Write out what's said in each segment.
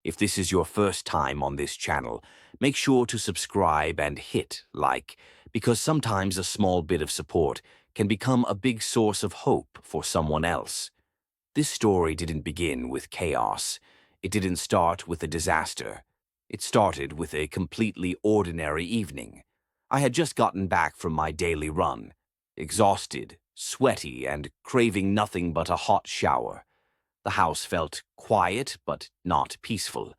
If this is your first time on this channel, make sure to subscribe and hit like, because sometimes a small bit of support can become a big source of hope for someone else. This story didn't begin with chaos. It didn't start with a disaster. It started with a completely ordinary evening. I had just gotten back from my daily run, exhausted, sweaty, and craving nothing but a hot shower. The house felt quiet but not peaceful.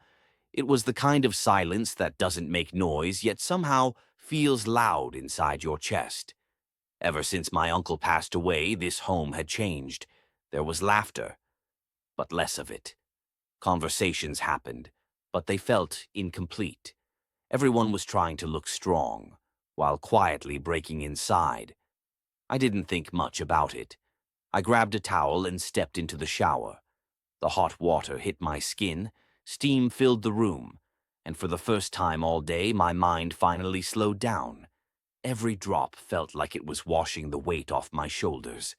It was the kind of silence that doesn't make noise yet somehow feels loud inside your chest. Ever since my uncle passed away, this home had changed. There was laughter, but less of it. Conversations happened, but they felt incomplete. Everyone was trying to look strong, while quietly breaking inside. I didn't think much about it. I grabbed a towel and stepped into the shower. The hot water hit my skin, steam filled the room, and for the first time all day my mind finally slowed down. Every drop felt like it was washing the weight off my shoulders.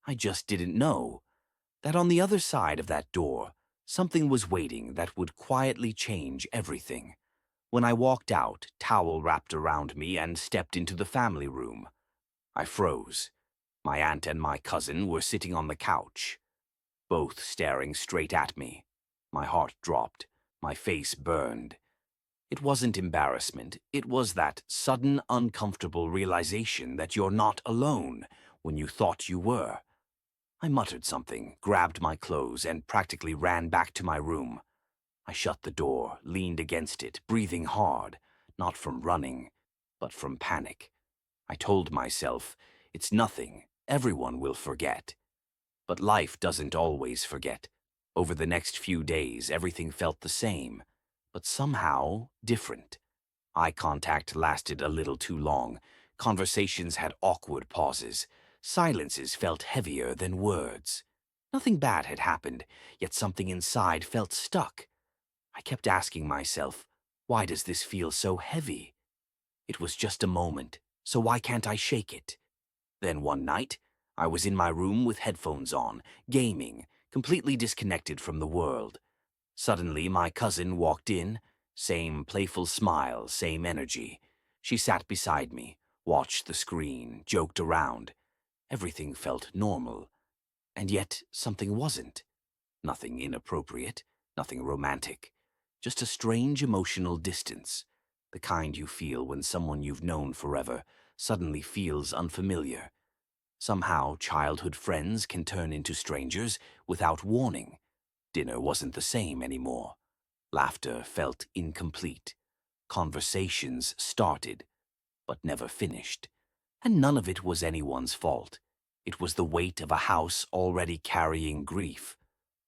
I just didn't know that on the other side of that door, something was waiting that would quietly change everything. When I walked out, towel wrapped around me, and stepped into the family room, I froze. My aunt and my cousin were sitting on the couch, both staring straight at me. My heart dropped. My face burned. It wasn't embarrassment. It was that sudden, uncomfortable realization that you're not alone when you thought you were. I muttered something, grabbed my clothes, and practically ran back to my room. I shut the door, leaned against it, breathing hard, not from running, but from panic. I told myself, it's nothing. Everyone will forget. But life doesn't always forget. Over the next few days, everything felt the same, but somehow different. Eye contact lasted a little too long. Conversations had awkward pauses. Silences felt heavier than words. Nothing bad had happened, yet something inside felt stuck. I kept asking myself, why does this feel so heavy? It was just a moment, so why can't I shake it? Then one night, I was in my room with headphones on, gaming, completely disconnected from the world. Suddenly, my cousin walked in, same playful smile, same energy. She sat beside me, watched the screen, joked around. Everything felt normal, and yet something wasn't. Nothing inappropriate, nothing romantic, just a strange emotional distance, the kind you feel when someone you've known forever suddenly feels unfamiliar. Somehow, childhood friends can turn into strangers without warning. Dinner wasn't the same anymore. Laughter felt incomplete. Conversations started, but never finished. And none of it was anyone's fault. It was the weight of a house already carrying grief.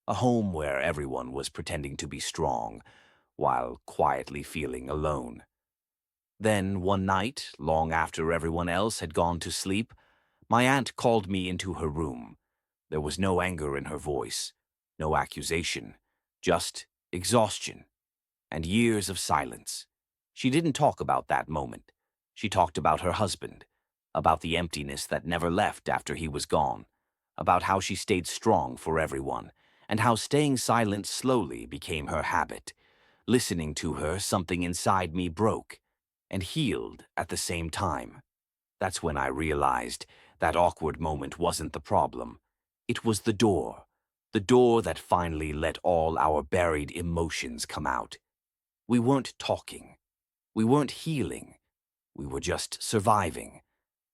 A home where everyone was pretending to be strong, while quietly feeling alone. Then, one night, long after everyone else had gone to sleep, my aunt called me into her room. There was no anger in her voice, no accusation, just exhaustion and years of silence. She didn't talk about that moment. She talked about her husband, about the emptiness that never left after he was gone, about how she stayed strong for everyone, and how staying silent slowly became her habit. Listening to her, something inside me broke and healed at the same time. That's when I realized that awkward moment wasn't the problem. It was the door that finally let all our buried emotions come out. We weren't talking. We weren't healing. We were just surviving.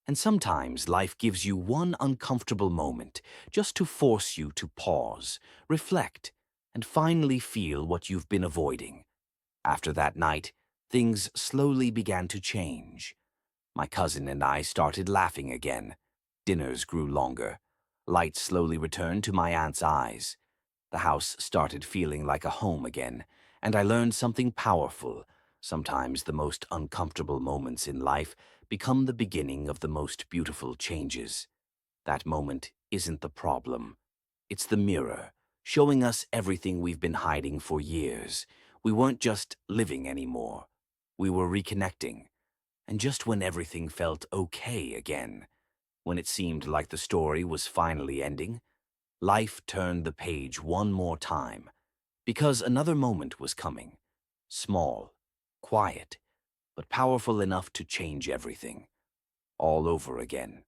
And sometimes life gives you one uncomfortable moment just to force you to pause, reflect, and finally feel what you've been avoiding. After that night, things slowly began to change. My cousin and I started laughing again. Dinners grew longer. Light slowly returned to my aunt's eyes. The house started feeling like a home again, and I learned something powerful. Sometimes the most uncomfortable moments in life become the beginning of the most beautiful changes. That moment isn't the problem. It's the mirror, showing us everything we've been hiding for years. We weren't just living anymore. We were reconnecting. And just when everything felt okay again, when it seemed like the story was finally ending, life turned the page one more time. Because another moment was coming. Small, quiet, but powerful enough to change everything. All over again.